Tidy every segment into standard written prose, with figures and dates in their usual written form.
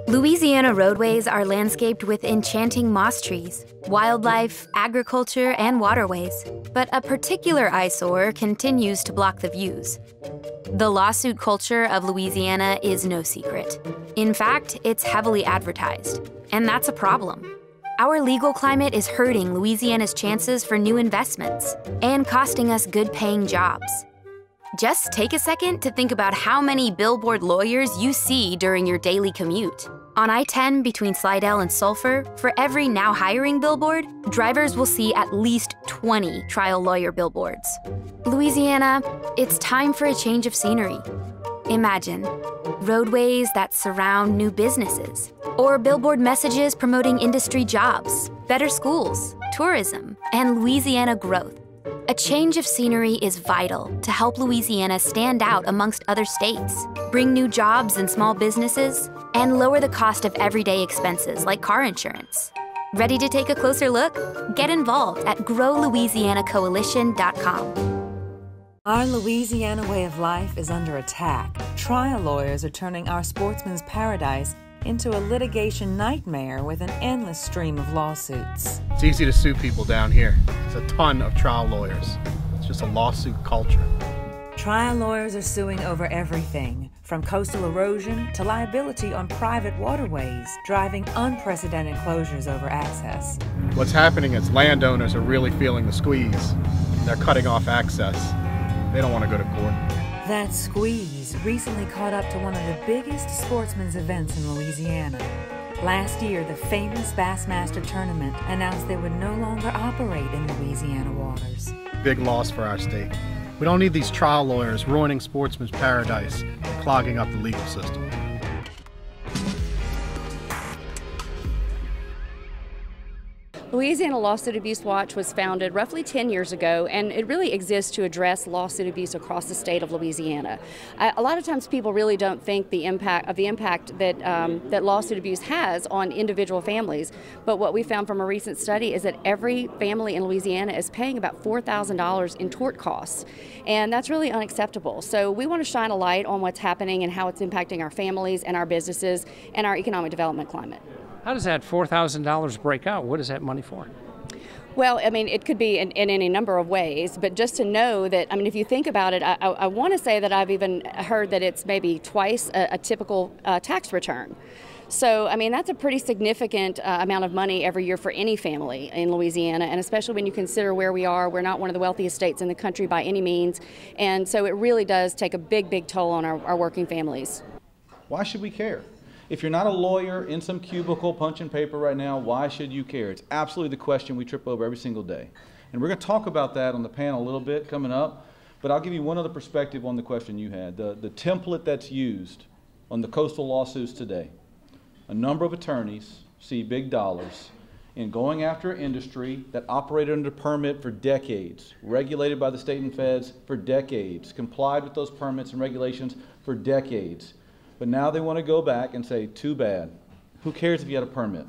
Louisiana roadways are landscaped with enchanting moss trees, wildlife, agriculture, and waterways. But a particular eyesore continues to block the views. The lawsuit culture of Louisiana is no secret. In fact, it's heavily advertised, and that's a problem. Our legal climate is hurting Louisiana's chances for new investments and costing us good-paying jobs. Just take a second to think about how many billboard lawyers you see during your daily commute. On I-10 between Slidell and Sulphur, for every now hiring billboard, drivers will see at least 20 trial lawyer billboards. Louisiana, it's time for a change of scenery. Imagine roadways that surround new businesses, or billboard messages promoting industry jobs, better schools, tourism, and Louisiana growth. A change of scenery is vital to help Louisiana stand out amongst other states, bring new jobs and small businesses, and lower the cost of everyday expenses like car insurance. Ready to take a closer look? Get involved at growlouisianacoalition.com. Our Louisiana way of life is under attack. Trial lawyers are turning our sportsman's paradise into a litigation nightmare with an endless stream of lawsuits. It's easy to sue people down here. There's a ton of trial lawyers. It's just a lawsuit culture. Trial lawyers are suing over everything, from coastal erosion to liability on private waterways, driving unprecedented closures over access. What's happening is landowners are really feeling the squeeze. They're cutting off access. They don't want to go to court. That squeeze recently caught up to one of the biggest sportsmen's events in Louisiana. Last year, the famous Bassmaster Tournament announced they would no longer operate in Louisiana waters. Big loss for our state. We don't need these trial lawyers ruining sportsman's paradise and clogging up the legal system. Louisiana Lawsuit Abuse Watch was founded roughly 10 years ago, and it really exists to address lawsuit abuse across the state of Louisiana. A lot of times people really don't think the impact that, that lawsuit abuse has on individual families, but what we found from a recent study is that every family in Louisiana is paying about $4,000 in tort costs, and that's really unacceptable. So we want to shine a light on what's happening and how it's impacting our families and our businesses and our economic development climate. How does that $4,000 break out? What is that money for? Well, I mean, it could be in any number of ways, but just to know that, I mean, if you think about it, I want to say that I've even heard that it's maybe twice a typical tax return. So, I mean, that's a pretty significant amount of money every year for any family in Louisiana, and especially when you consider where we are. We're not one of the wealthiest states in the country by any means, and so it really does take a big, big toll on our working families. Why should we care? If you're not a lawyer in some cubicle punching paper right now, why should you care? It's absolutely the question we trip over every single day. And we're going to talk about that on the panel a little bit coming up, but I'll give you one other perspective on the question you had. The template that's used on the coastal lawsuits today. A number of attorneys see big dollars in going after an industry that operated under permit for decades, regulated by the state and feds for decades, complied with those permits and regulations for decades. But now they want to go back and say, too bad. Who cares if you had a permit?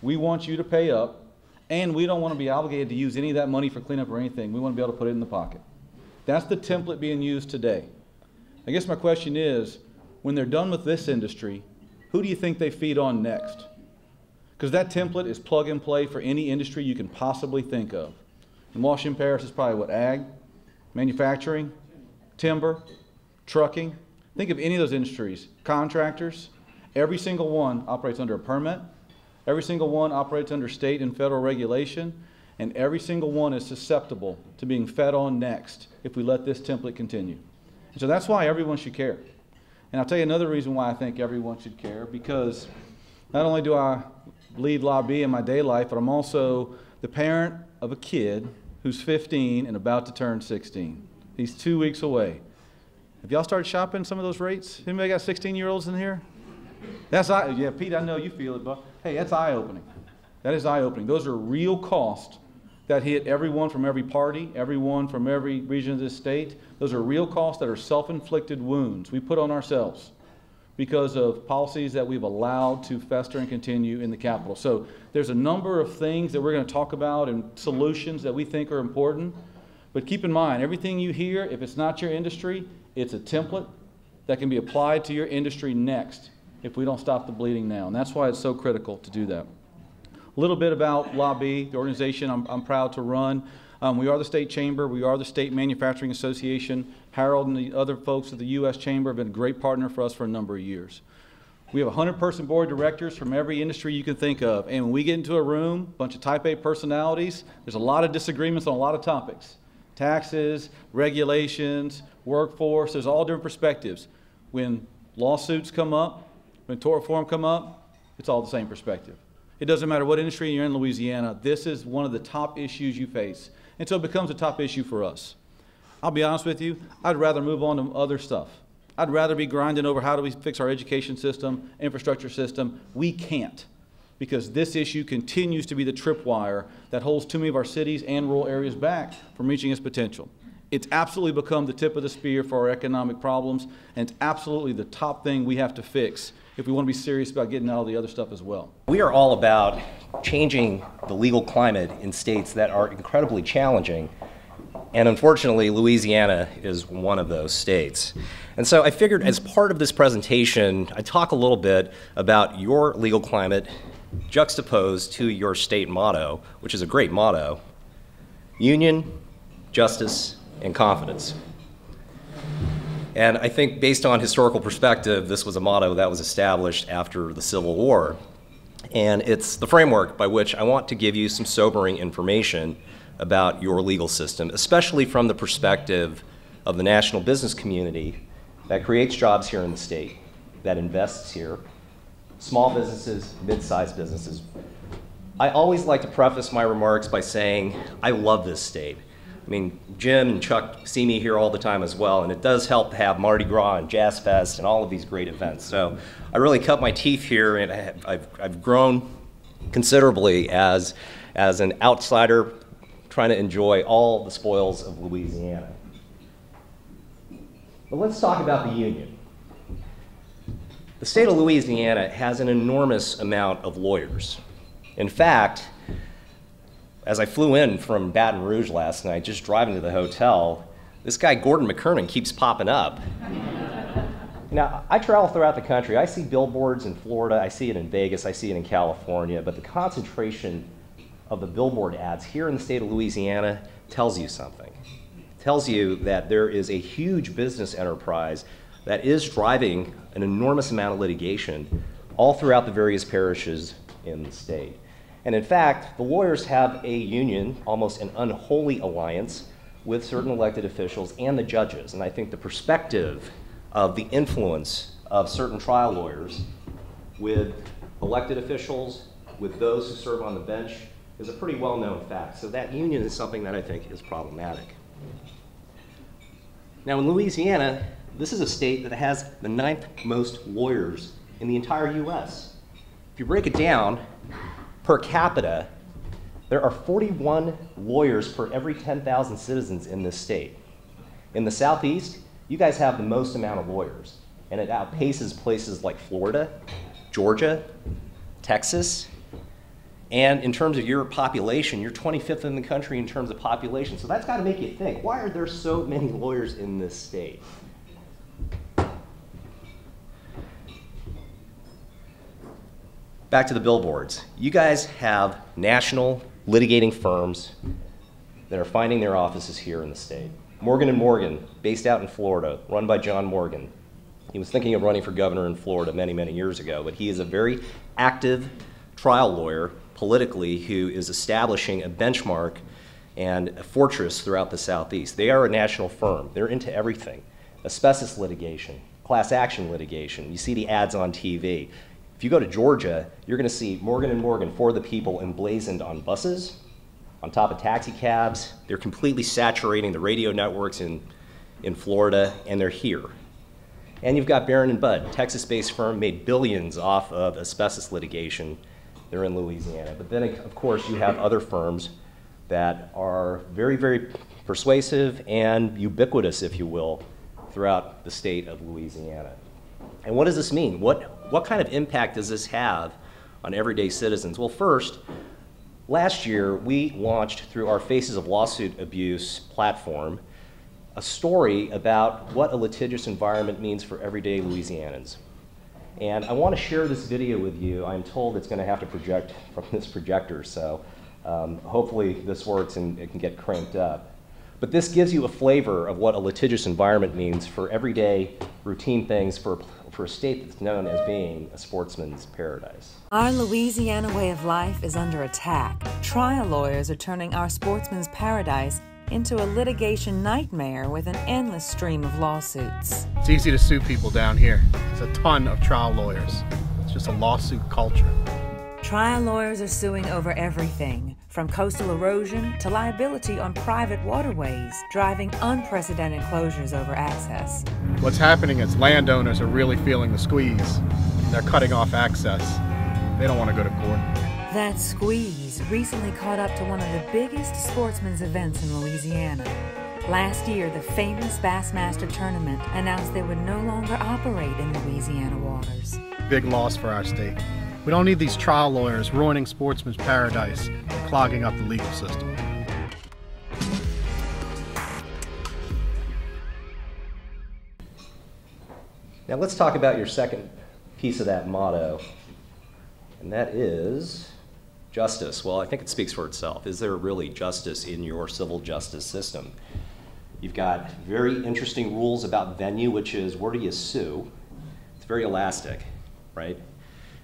We want you to pay up, and we don't want to be obligated to use any of that money for cleanup or anything. We want to be able to put it in the pocket. That's the template being used today. I guess my question is, when they're done with this industry, who do you think they feed on next? Because that template is plug and play for any industry you can possibly think of. In Washington Parish, it's probably what, ag, manufacturing, timber, trucking. Think of any of those industries. Contractors, every single one operates under a permit, every single one operates under state and federal regulation, and every single one is susceptible to being fed on next if we let this template continue. And so that's why everyone should care. And I'll tell you another reason why I think everyone should care, because not only do I lead lobby in my day life, but I'm also the parent of a kid who's 15 and about to turn 16. He's 2 weeks away. Have y'all started shopping some of those rates? Anybody got 16-year-olds in here? Yeah, Pete, I know you feel it, but hey, that's eye-opening. That is eye-opening. Those are real costs that hit everyone from every party, everyone from every region of this state. Those are real costs that are self-inflicted wounds we put on ourselves because of policies that we've allowed to fester and continue in the Capitol. So there's a number of things that we're going to talk about and solutions that we think are important. But keep in mind, everything you hear, if it's not your industry, it's a template that can be applied to your industry next if we don't stop the bleeding now. And that's why it's so critical to do that. A little bit about Lobby, the organization I'm proud to run. We are the state chamber. We are the state manufacturing association. Harold and the other folks at the U.S. Chamber have been a great partner for us for a number of years. We have a 100-person board of directors from every industry you can think of. And when we get into a room, a bunch of type A personalities, there's a lot of disagreements on a lot of topics. Taxes, regulations, workforce, there's all different perspectives. When lawsuits come up, when tort reform come up, it's all the same perspective. It doesn't matter what industry you're in Louisiana, this is one of the top issues you face. And so it becomes a top issue for us. I'll be honest with you, I'd rather move on to other stuff. I'd rather be grinding over how do we fix our education system, infrastructure system. We can't, because this issue continues to be the tripwire that holds too many of our cities and rural areas back from reaching its potential. It's absolutely become the tip of the spear for our economic problems, and it's absolutely the top thing we have to fix if we want to be serious about getting out all the other stuff as well. We are all about changing the legal climate in states that are incredibly challenging, and unfortunately Louisiana is one of those states. And so I figured as part of this presentation I'd talk a little bit about your legal climate juxtaposed to your state motto, which is a great motto: union, justice, and confidence. And I think based on historical perspective, this was a motto that was established after the Civil War. And it's the framework by which I want to give you some sobering information about your legal system, especially from the perspective of the national business community that creates jobs here in the state, that invests here, small businesses, mid-sized businesses. I always like to preface my remarks by saying I love this state. I mean, Jim and Chuck see me here all the time as well, and it does help to have Mardi Gras and Jazz Fest and all of these great events. So I really cut my teeth here, and I've grown considerably as an outsider trying to enjoy all the spoils of Louisiana. But let's talk about the union. The state of Louisiana has an enormous amount of lawyers. In fact, as I flew in from Baton Rouge last night, just driving to the hotel, this guy Gordon McKernan keeps popping up. Now, I travel throughout the country. I see billboards in Florida, I see it in Vegas, I see it in California, but the concentration of the billboard ads here in the state of Louisiana tells you something. It tells you that there is a huge business enterprise that is driving an enormous amount of litigation all throughout the various parishes in the state. And in fact, the lawyers have a union, almost an unholy alliance, with certain elected officials and the judges. And I think the perspective of the influence of certain trial lawyers with elected officials, with those who serve on the bench, is a pretty well-known fact. So that union is something that I think is problematic. Now in Louisiana, this is a state that has the 9th most lawyers in the entire US. If you break it down, per capita, there are 41 lawyers per every 10,000 citizens in this state. In the Southeast, you guys have the most amount of lawyers, and it outpaces places like Florida, Georgia, Texas, and in terms of your population, you're 25th in the country in terms of population. So that's got to make you think, why are there so many lawyers in this state? Back to the billboards. You guys have national litigating firms that are finding their offices here in the state. Morgan & Morgan, based out in Florida, run by John Morgan. He was thinking of running for governor in Florida many, many years ago, but he is a very active trial lawyer politically who is establishing a benchmark and a fortress throughout the Southeast. They are a national firm. They're into everything. Asbestos litigation, class action litigation. You see the ads on TV. If you go to Georgia, you're going to see Morgan & Morgan for the people emblazoned on buses, on top of taxi cabs. They're completely saturating the radio networks in Florida, and they're here. And you've got Barron & Budd, Texas-based firm, made billions off of asbestos litigation. They're in Louisiana. But then, of course, you have other firms that are very, very persuasive and ubiquitous, if you will, throughout the state of Louisiana. And what does this mean? What kind of impact does this have on everyday citizens? Well, first, last year we launched through our Faces of Lawsuit Abuse platform a story about what a litigious environment means for everyday Louisianans. And I want to share this video with you. I'm told it's going to have to project from this projector, so hopefully this works and it can get cranked up. But this gives you a flavor of what a litigious environment means for everyday routine things for a state that's known as being a sportsman's paradise. Our Louisiana way of life is under attack. Trial lawyers are turning our sportsman's paradise into a litigation nightmare with an endless stream of lawsuits. It's easy to sue people down here. There's a ton of trial lawyers. It's just a lawsuit culture. Trial lawyers are suing over everything, from coastal erosion to liability on private waterways, driving unprecedented closures over access. What's happening is landowners are really feeling the squeeze. They're cutting off access. They don't want to go to court. That squeeze recently caught up to one of the biggest sportsmen's events in Louisiana. Last year, the famous Bassmaster Tournament announced they would no longer operate in Louisiana waters. Big loss for our state. We don't need these trial lawyers ruining sportsmen's paradise and clogging up the legal system. Now let's talk about your second piece of that motto, and that is justice. Well, I think it speaks for itself. Is there really justice in your civil justice system? You've got very interesting rules about venue, which is where do you sue? It's very elastic, right?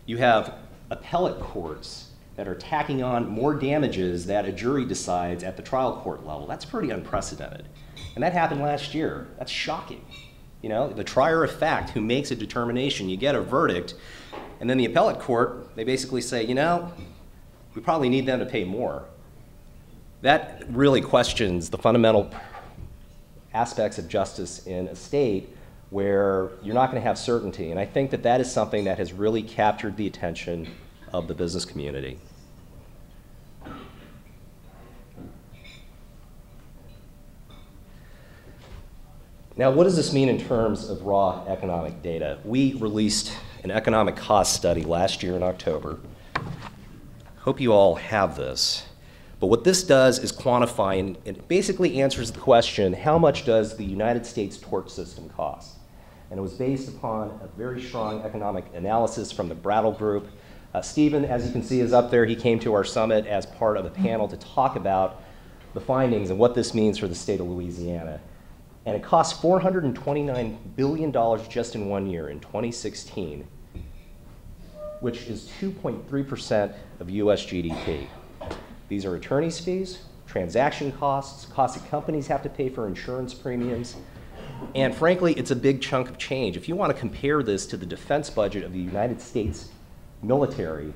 You have appellate courts that are tacking on more damages that a jury decides at the trial court level. That's pretty unprecedented. And that happened last year. That's shocking. You know, the trier of fact who makes a determination, you get a verdict, and then the appellate court, they basically say, you know, we probably need them to pay more. That really questions the fundamental aspects of justice in a state where you're not going to have certainty. And I think that that is something that has really captured the attention of the business community. Now, what does this mean in terms of raw economic data? We released an economic cost study last year in October. Hope you all have this. But what this does is quantify, and it basically answers the question, how much does the United States tort system cost? And it was based upon a very strong economic analysis from the Brattle Group. Stephen, as you can see, is up there. He came to our summit as part of a panel to talk about the findings and what this means for the state of Louisiana. And it cost $429 billion just in 1 year, in 2016, which is 2.3% of US GDP. These are attorney's fees, transaction costs, costs that companies have to pay for insurance premiums, and frankly, it's a big chunk of change. If you want to compare this to the defense budget of the United States military,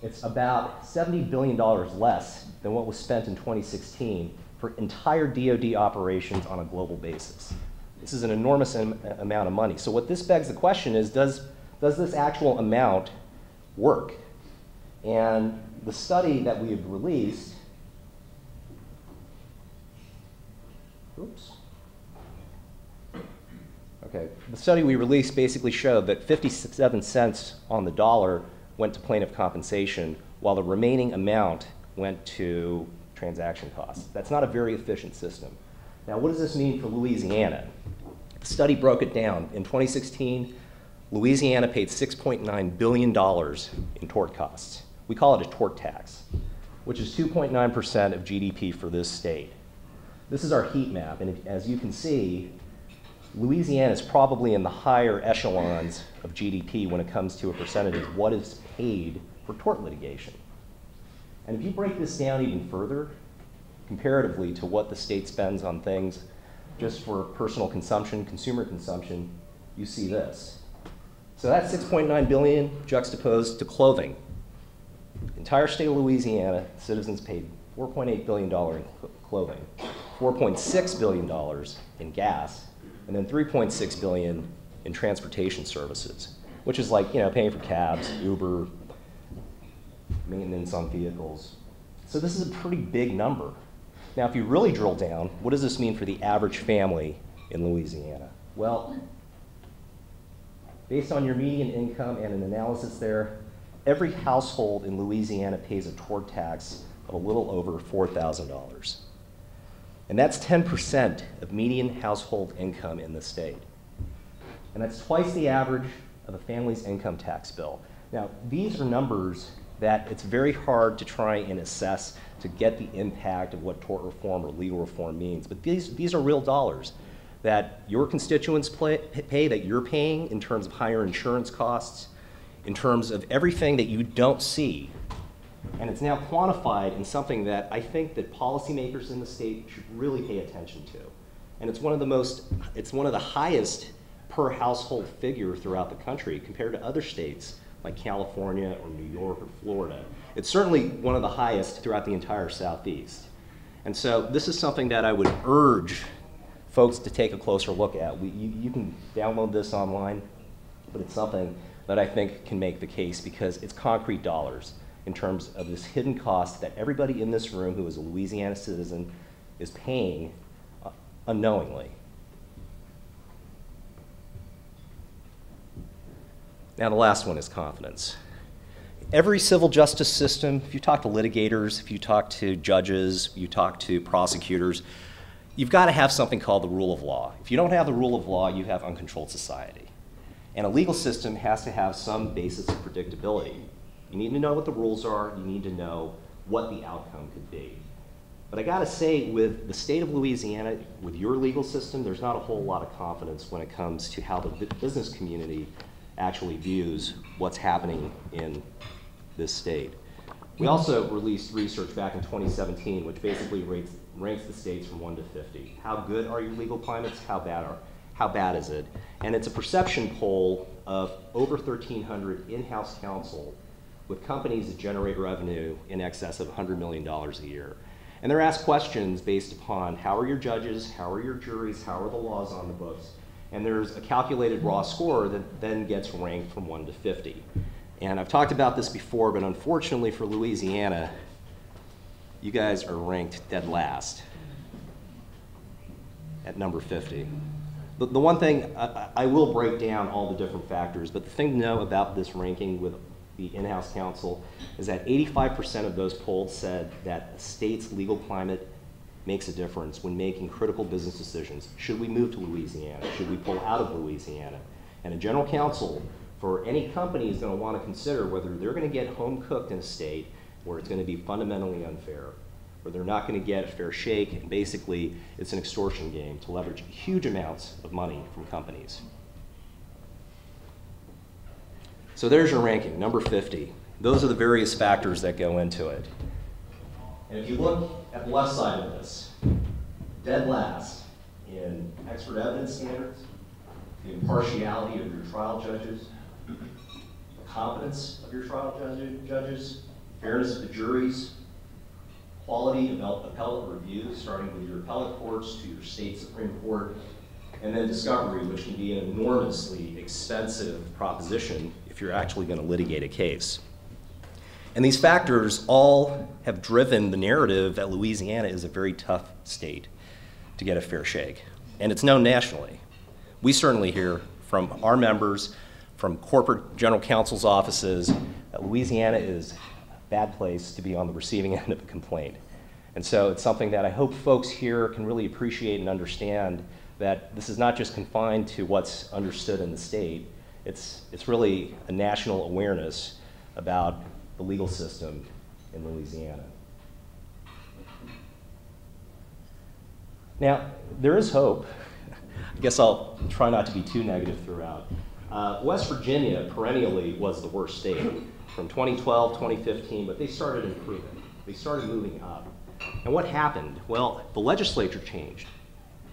it's about $70 billion less than what was spent in 2016 for entire DoD operations on a global basis. This is an enormous amount of money. So what this begs the question is, does this actual amount work? And the study that we have released, the study we released basically showed that 57 cents on the dollar went to plaintiff compensation, while the remaining amount went to transaction costs. That's not a very efficient system. Now, what does this mean for Louisiana? The study broke it down. In 2016, Louisiana paid $6.9 billion in tort costs. We call it a tort tax, which is 2.9% of GDP for this state. This is our heat map, and as you can see, Louisiana is probably in the higher echelons of GDP when it comes to a percentage of what is paid for tort litigation. And if you break this down even further, comparatively to what the state spends on things just for personal consumption, consumer consumption, you see this. So that's $6.9 billion juxtaposed to clothing. Entire state of Louisiana, citizens paid $4.8 billion in clothing, $4.6 billion in gas, and then $3.6 billion in transportation services, which is like, paying for cabs, Uber, maintenance on vehicles. So this is a pretty big number. Now, if you really drill down, what does this mean for the average family in Louisiana? Well, based on your median income and an analysis there, every household in Louisiana pays a tort tax of a little over $4,000. And that's 10% of median household income in the state. And that's twice the average of a family's income tax bill. Now, these are numbers that it's very hard to try and assess to get the impact of what tort reform or legal reform means. But these are real dollars that your constituents pay, that you're paying in terms of higher insurance costs, in terms of everything that you don't see. And it's now quantified in something that I think that policymakers in the state should really pay attention to. And it's one of the highest per household figure throughout the country compared to other states like California or New York or Florida. It's certainly one of the highest throughout the entire Southeast. And so this is something that I would urge folks to take a closer look at. You can download this online, but it's something that I think can make the case because it's concrete dollars in terms of this hidden cost that everybody in this room who is a Louisiana citizen is paying unknowingly. Now the last one is confidence. Every civil justice system, if you talk to litigators, if you talk to judges, you talk to prosecutors, you've got to have something called the rule of law. If you don't have the rule of law, you have uncontrolled society. And a legal system has to have some basis of predictability. You need to know what the rules are, you need to know what the outcome could be. But I gotta say, with the state of Louisiana, with your legal system, there's not a whole lot of confidence when it comes to how the business community actually views what's happening in this state. We also released research back in 2017, which basically ranks the states from 1 to 50. How good are your legal climates? How bad is it? And it's a perception poll of over 1,300 in-house counsel with companies that generate revenue in excess of $100 million a year. And they're asked questions based upon how are your judges, how are your juries, how are the laws on the books, and there's a calculated raw score that then gets ranked from 1 to 50. And I've talked about this before, but unfortunately for Louisiana, you guys are ranked dead last at number 50. But the one thing, I will break down all the different factors, but the thing to know about this ranking with the in-house counsel is that 85% of those polled said that the state's legal climate makes a difference when making critical business decisions. Should we move to Louisiana? Should we pull out of Louisiana? And a general counsel for any company is going to want to consider whether they're going to get home cooked in a state where it's going to be fundamentally unfair, where they're not going to get a fair shake, and basically it's an extortion game to leverage huge amounts of money from companies. So there's your ranking, number 50. Those are the various factors that go into it. And if you look at the left side of this, dead last in expert evidence standards, the impartiality of your trial judges, the competence of your trial judges, fairness of the juries, quality of appellate review, starting with your appellate courts to your state Supreme Court, and then discovery, which can be an enormously expensive proposition if you're actually going to litigate a case. And these factors all have driven the narrative that Louisiana is a very tough state to get a fair shake. And it's known nationally. We certainly hear from our members, from corporate general counsel's offices, that Louisiana is a bad place to be on the receiving end of a complaint. And so it's something that I hope folks here can really appreciate and understand, that this is not just confined to what's understood in the state. It's really a national awareness about the legal system in Louisiana. Now, there is hope. I guess I'll try not to be too negative throughout. West Virginia perennially was the worst state from 2012, 2015, but they started improving. They started moving up. And what happened? Well, the legislature changed.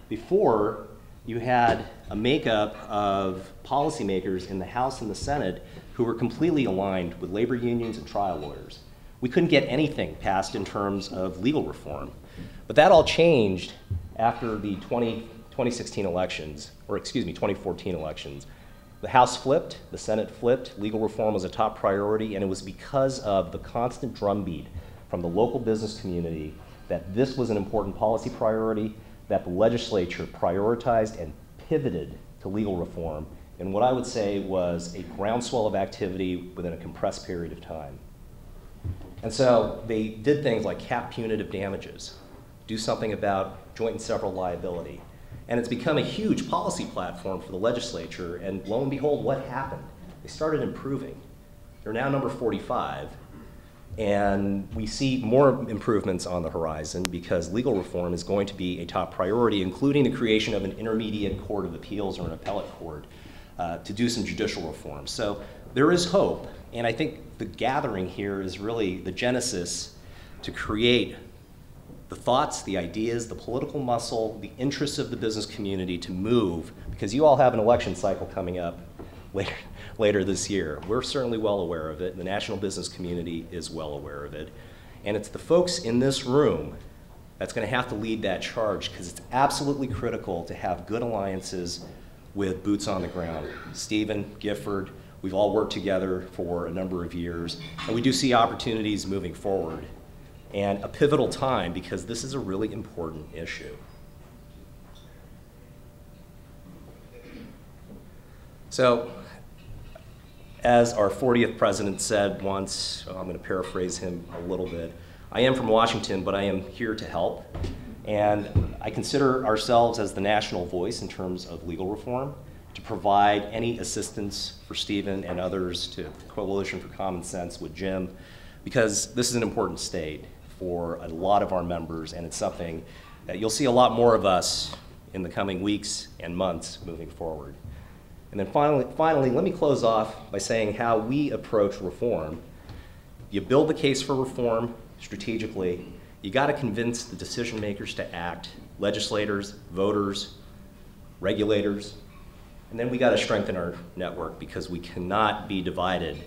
Before, you had a makeup of policymakers in the House and the Senate who were completely aligned with labor unions and trial lawyers. We couldn't get anything passed in terms of legal reform. But that all changed after the 2016 elections, or excuse me, 2014 elections. The House flipped, the Senate flipped, legal reform was a top priority, and it was because of the constant drumbeat from the local business community that this was an important policy priority, that the legislature prioritized and pivoted to legal reform in what I would say was a groundswell of activity within a compressed period of time. And so they did things like cap punitive damages, do something about joint and several liability. And it's become a huge policy platform for the legislature, and lo and behold, what happened? they started improving. They're now number 45. And we see more improvements on the horizon because legal reform is going to be a top priority, including the creation of an intermediate court of appeals or an appellate court to do some judicial reform. So there is hope, and I think the gathering here is really the genesis to create the thoughts, the ideas, the political muscle, the interests of the business community to move, because you all have an election cycle coming up later this year. We're certainly well aware of it. The national business community is well aware of it. And it's the folks in this room that's going to have to lead that charge, because it's absolutely critical to have good alliances with boots on the ground. Stephen, Gifford, we've all worked together for a number of years, and we do see opportunities moving forward. And a pivotal time, because this is a really important issue. So, as our 40th president said once, I'm going to paraphrase him a little bit, I am from Washington, but I am here to help. And I consider ourselves as the national voice in terms of legal reform to provide any assistance for Stephen and others, to Coalition for Common Sense with Jim, because this is an important state for a lot of our members, and it's something that you'll see a lot more of us in the coming weeks and months moving forward. And then finally, let me close off by saying how we approach reform. You build the case for reform strategically. You got to convince the decision makers to act, legislators, voters, regulators, and then we got to strengthen our network, because we cannot be divided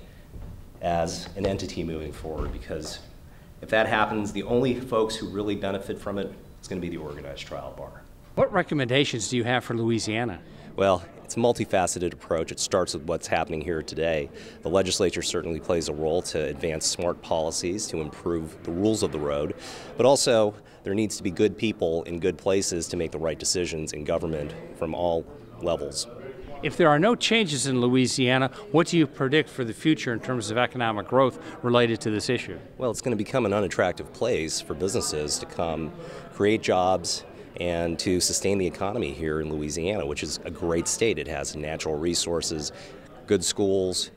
as an entity moving forward, because if that happens, the only folks who really benefit from it is going to be the organized trial bar. What recommendations do you have for Louisiana? Well, it's a multifaceted approach. It starts with what's happening here today. The legislature certainly plays a role to advance smart policies to improve the rules of the road, but also there needs to be good people in good places to make the right decisions in government from all levels. If there are no changes in Louisiana, what do you predict for the future in terms of economic growth related to this issue? Well, it's going to become an unattractive place for businesses to come create jobs and to sustain the economy here in Louisiana, which is a great state. It has natural resources, good schools,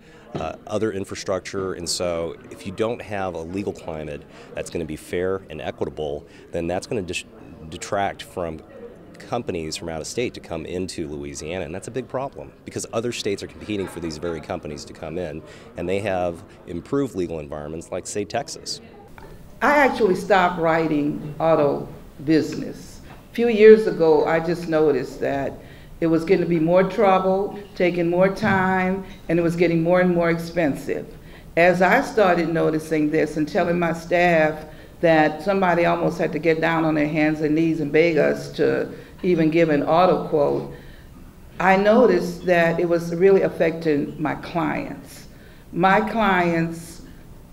other infrastructure, and so if you don't have a legal climate that's going to be fair and equitable, then that's going to detract from companies from out of state to come into Louisiana, and that's a big problem because other states are competing for these very companies to come in, and they have improved legal environments like, say, Texas. I actually stopped writing auto business. A few years ago, I just noticed that it was going to be more trouble, taking more time, and it was getting more and more expensive. As I started noticing this and telling my staff that somebody almost had to get down on their hands and knees and beg us to even give an auto quote, I noticed that it was really affecting my clients. My clients,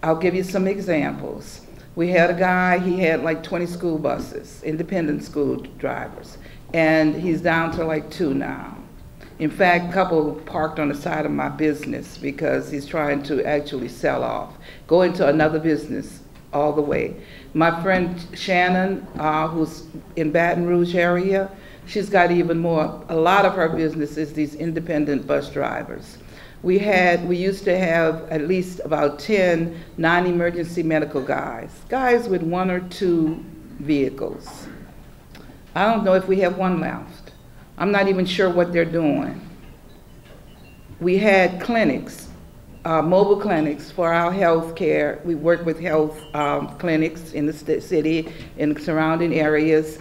I'll give you some examples. We had a guy, he had like 20 school buses, independent school drivers, and he's down to like 2 now. In fact, a couple parked on the side of my business because he's trying to actually sell off, go into another business all the way. My friend Shannon, who's in Baton Rouge area, she's got even more. A lot of her business is these independent bus drivers. We used to have at least about 10 non-emergency medical guys with 1 or 2 vehicles. I don't know if we have 1 left. I'm not even sure what they're doing. We had clinics, mobile clinics for our health care. We work with health clinics in the city, in the surrounding areas.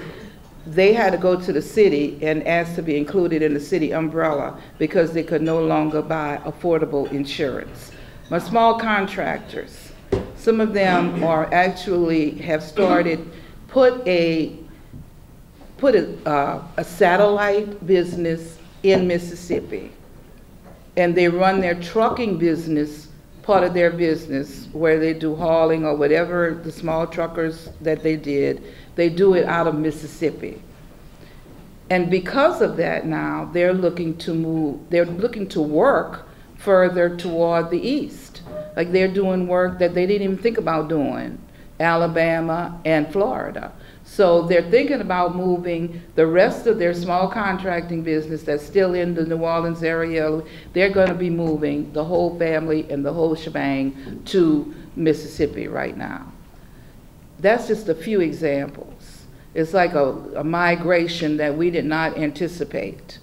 They had to go to the city and ask to be included in the city umbrella because they could no longer buy affordable insurance. My small contractors, some of them are actually have started, put a satellite business in Mississippi, and they run their trucking business, part of their business, where they do hauling or whatever the small truckers that they did, they do it out of Mississippi. And because of that now, they're looking to work further toward the east. Like they're doing work that they didn't even think about doing, Alabama and Florida. So they're thinking about moving the rest of their small contracting business that's still in the New Orleans area. They're going to be moving the whole family and the whole shebang to Mississippi right now. That's just a few examples. It's like a migration that we did not anticipate.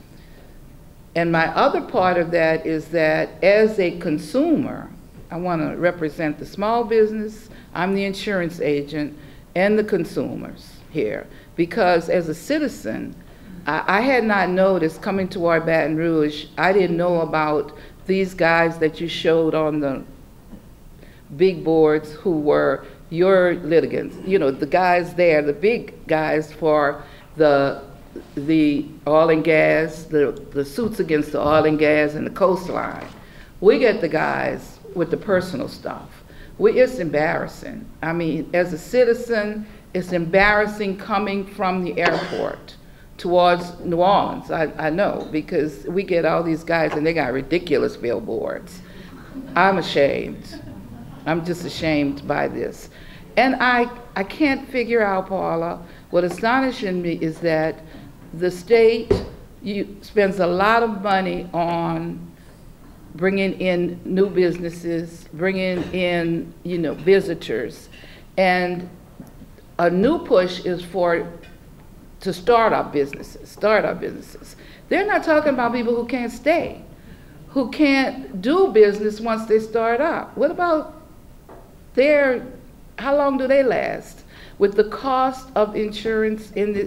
And my other part of that is that as a consumer, I want to represent the small business, I'm the insurance agent, and the consumers here. Because as a citizen, I had not noticed coming to our Baton Rouge, I didn't know about these guys that you showed on the big boards who were your litigants. You know, the guys there, the big guys for the oil and gas, the suits against the oil and gas and the coastline. We get the guys with the personal stuff. It's embarrassing. I mean, as a citizen, it's embarrassing coming from the airport towards New Orleans. I know, because we get all these guys and they got ridiculous billboards. I'm ashamed. I'm just ashamed by this. And I can't figure out, Paula, what astonishes me is that the state spends a lot of money on bringing in new businesses, bringing in, you know, visitors. And a new push is to start up businesses. They're not talking about people who can't stay, who can't do business once they start up. What about how long do they last? With the cost of insurance, and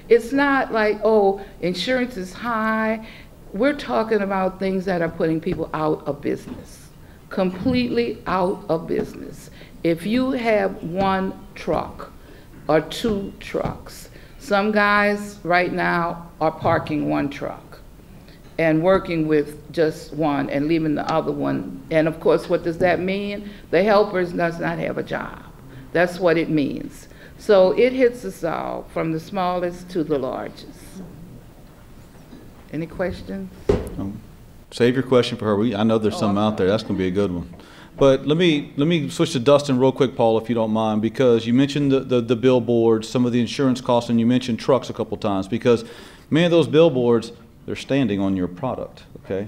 it's not like, oh, insurance is high. We're talking about things that are putting people out of business, completely out of business. If you have one truck or two trucks, some guys right now are parking one truck and working with just one and leaving the other one. And of course, what does that mean? The helpers does not have a job. That's what it means. So it hits us all, from the smallest to the largest. Any questions? Save your question for her. I know there's some out there. That's going to be a good one. But let me switch to Dustin real quick, Paul, if you don't mind, because you mentioned the billboards, some of the insurance costs, and you mentioned trucks a couple times, because many of those billboards, they're standing on your product, okay?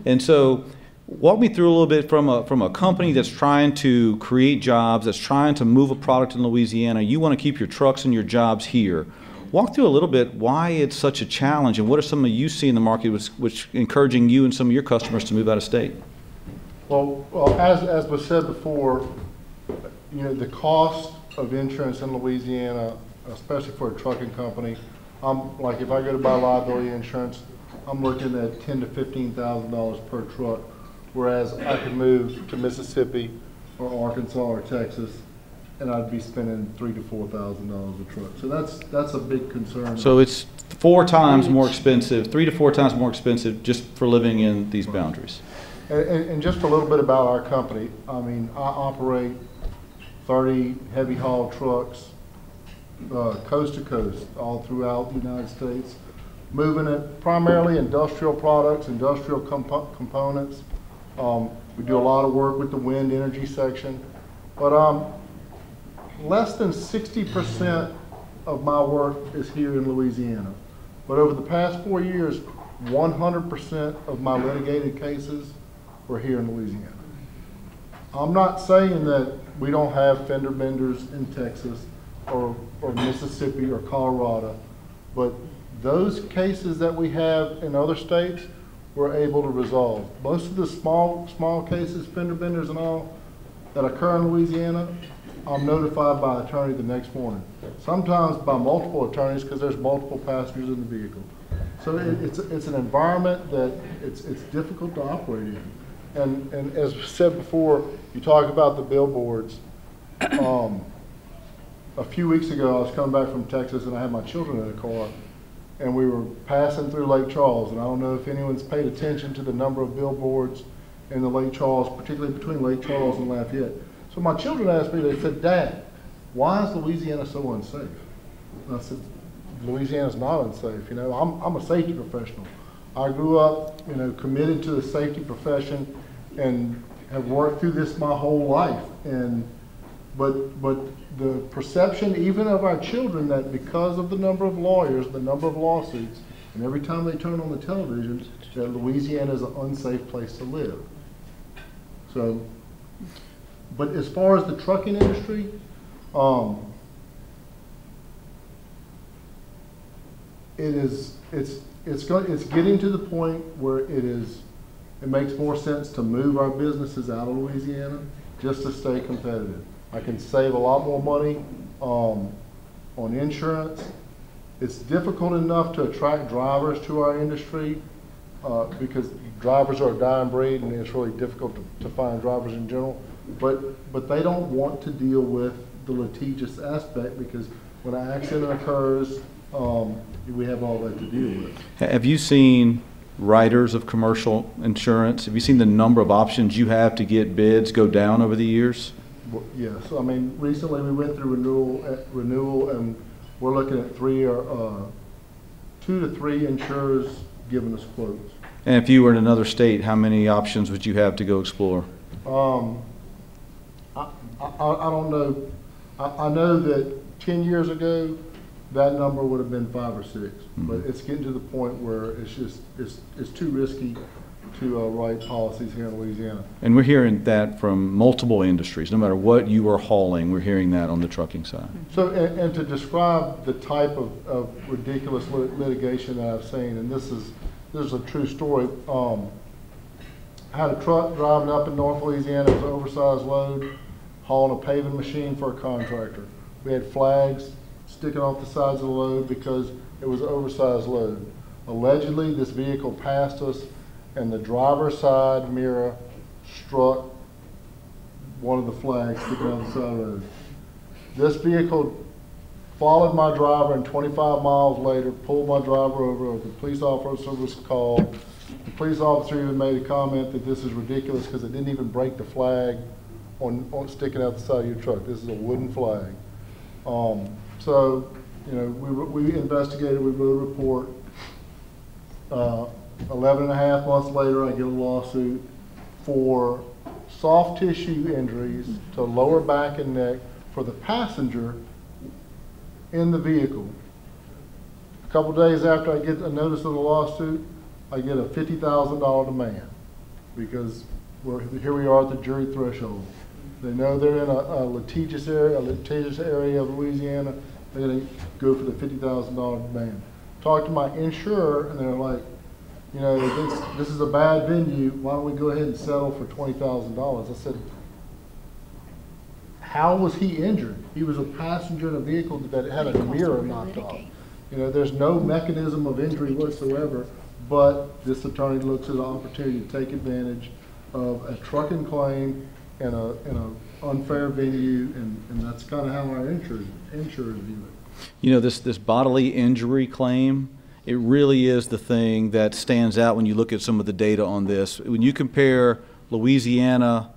And so walk me through a little bit from a company that's trying to create jobs, that's trying to move a product in Louisiana. You want to keep your trucks and your jobs here. Walk through a little bit why it's such a challenge, and what are some of you see in the market which encouraging you and some of your customers to move out of state? Well, as was said before, you know, the cost of insurance in Louisiana, especially for a trucking company, like if I go to buy liability insurance, I'm looking at $10,000 to $15,000 per truck, whereas I could move to Mississippi or Arkansas or Texas, and I'd be spending $3,000 to $4,000 a truck. So that's a big concern. So it's 4 times more expensive, 3 to 4 times more expensive just for living in these boundaries. And just a little bit about our company. I mean, I operate 30 heavy haul trucks, coast to coast, all throughout the United States, moving it primarily industrial products, industrial components. We do a lot of work with the wind energy section, but less than 60% of my work is here in Louisiana. But over the past 4 years, 100% of my litigated cases were here in Louisiana. I'm not saying that we don't have fender benders in Texas or Mississippi or Colorado, but those cases that we have in other states, we're able to resolve. Most of the small cases, fender benders and all, that occur in Louisiana, I'm notified by attorney the next morning. Sometimes by multiple attorneys because there's multiple passengers in the vehicle. So it's an environment that it's difficult to operate in. And as said before, you talk about the billboards. A few weeks ago, I was coming back from Texas and I had my children in a car, and we were passing through Lake Charles, and I don't know if anyone's paid attention to the number of billboards in the Lake Charles, particularly between Lake Charles and Lafayette. So my children asked me, they said, "Dad, why is Louisiana so unsafe?" And I said, "Louisiana's not unsafe. You know, I'm a safety professional. I grew up, you know, committed to the safety profession and have worked through this my whole life. And But the perception even of our children that because of the number of lawyers, the number of lawsuits, and every time they turn on the television, that Louisiana is an unsafe place to live. So, but as far as the trucking industry, it's getting to the point where it makes more sense to move our businesses out of Louisiana just to stay competitive. I can save a lot more money on insurance. It's difficult enough to attract drivers to our industry because drivers are a dying breed and it's really difficult to find drivers in general. But they don't want to deal with the litigious aspect because when an accident occurs, we have all that to deal with. Have you seen writers of commercial insurance? Have you seen the number of options you have to get bids go down over the years? Well, yes. I mean, recently we went through renewal and we're looking at 2 to 3 insurers giving us quotes. And if you were in another state, how many options would you have to go explore? I don't know. I know that 10 years ago, that number would have been 5 or 6, but it's getting to the point where it's too risky to write policies here in Louisiana. And we're hearing that from multiple industries. No matter what you are hauling, we're hearing that on the trucking side. So, and to describe the type of ridiculous litigation that I've seen, and this is a true story. I had a truck driving up in North Louisiana. It was an oversized load, hauling a paving machine for a contractor. We had flags sticking off the sides of the load because it was an oversized load. Allegedly, this vehicle passed us and the driver's side mirror struck one of the flags sticking on the side of the road. This vehicle followed my driver and 25 miles later pulled my driver over. The police officer was called. The police officer even made a comment that this is ridiculous because it didn't even break the flag on sticking out the side of your truck. This is a wooden flag. So, you know, we investigated, we wrote a report. 11 and a half months later, I get a lawsuit for soft tissue injuries to lower back and neck for the passenger in the vehicle. A couple days after I get a notice of the lawsuit, I get a $50,000 demand because here we are at the jury threshold. They know they're in a litigious area of Louisiana. They're going to go for the $50,000 demand. Talk to my insurer, and they're like, you know, this is a bad venue. Why don't we go ahead and settle for $20,000? I said, how was he injured? He was a passenger in a vehicle that had a mirror knocked off. You know, there's no mechanism of injury whatsoever, but this attorney looks at an opportunity to take advantage of a trucking claim and an unfair venue, and that's kind of how our insurers view it. You know, this bodily injury claim, it really is the thing that stands out when you look at some of the data on this. When you compare Louisiana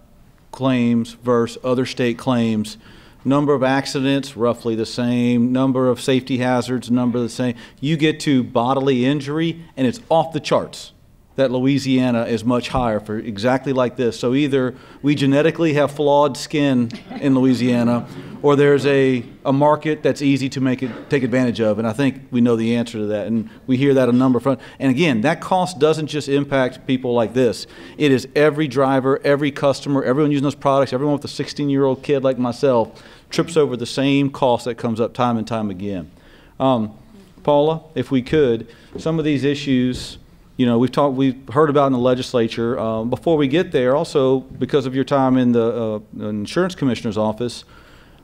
claims versus other state claims, number of accidents, roughly the same, number of safety hazards, number the same. You get to bodily injury, and it's off the charts that Louisiana is much higher for exactly like this. So either we genetically have flawed skin in Louisiana, or there's a market that's easy to take advantage of, and I think we know the answer to that, and we hear that a number of times. And again, that cost doesn't just impact people like this. It is every driver, every customer, everyone using those products, everyone with a 16-year-old kid like myself trips over the same cost that comes up time and time again. Paula, if we could, some of these issues, you know, we've heard about in the legislature. Before we get there, also because of your time in the insurance commissioner's office,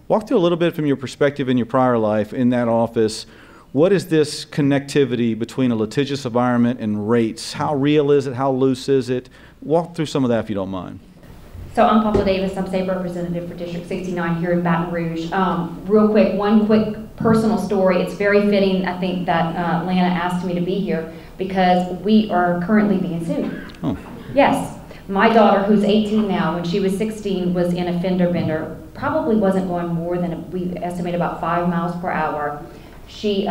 walk through a little bit from your perspective in your prior life in that office. What is this connectivity between a litigious environment and rates? How real is it? How loose is it? Walk through some of that if you don't mind. So I'm Paula Davis. I'm state representative for District 69 here in Baton Rouge. Real quick, one quick personal story. It's very fitting, I think, that Lana asked me to be here because we are currently being sued. Oh. Yes. My daughter, who's 18 now, when she was 16, was in a fender bender. Probably wasn't going more than, we estimate, about 5 miles per hour. She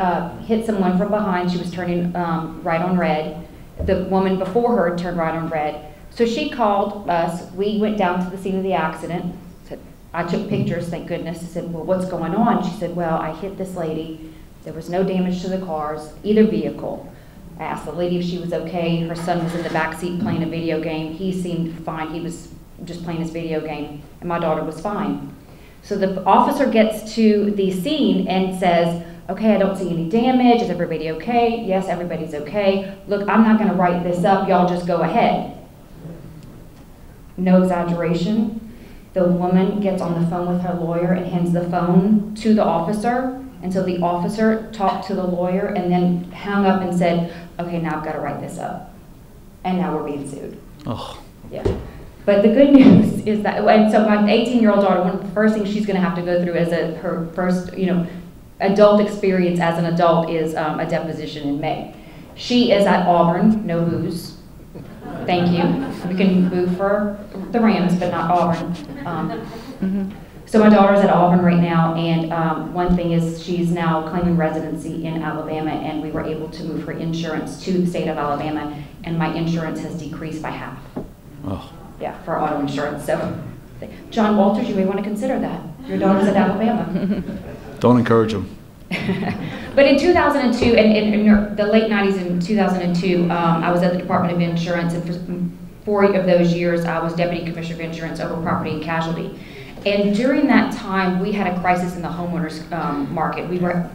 hit someone from behind. She was turning right on red. The woman before her turned right on red. So she called us. We went down to the scene of the accident. Said, I took pictures, thank goodness. I said, well, what's going on? She said, well, I hit this lady. There was no damage to the cars, either vehicle. I asked the lady if she was okay. Her son was in the back seat playing a video game. He seemed fine. He was just playing his video game, and my daughter was fine. So the officer gets to the scene and says, okay, I don't see any damage. Is everybody okay? Yes, everybody's okay. Look, I'm not going to write this up. Y'all just go ahead. No exaggeration. The woman gets on the phone with her lawyer and hands the phone to the officer. And so the officer talked to the lawyer and then hung up and said, okay, now I've got to write this up. And now we're being sued. Oh. Yeah. But the good news is that, and so my 18-year-old daughter, one of the first things she's going to have to go through as her first, adult experience as an adult is a deposition in May. She is at Auburn, no booze. Thank you. We can boo for the Rams, but not Auburn. So my daughter's at Auburn right now, and one thing is she's now claiming residency in Alabama, and we were able to move her insurance to the state of Alabama, and my insurance has decreased by half. Oh. Yeah, for auto insurance. So, John Walters, you may want to consider that. Your daughter's at Alabama. Don't encourage them. But in 2002, and in the late 90s and 2002, I was at the Department of Insurance, and for 4 of those years, I was Deputy Commissioner of Insurance over property and casualty. And during that time, we had a crisis in the homeowners market.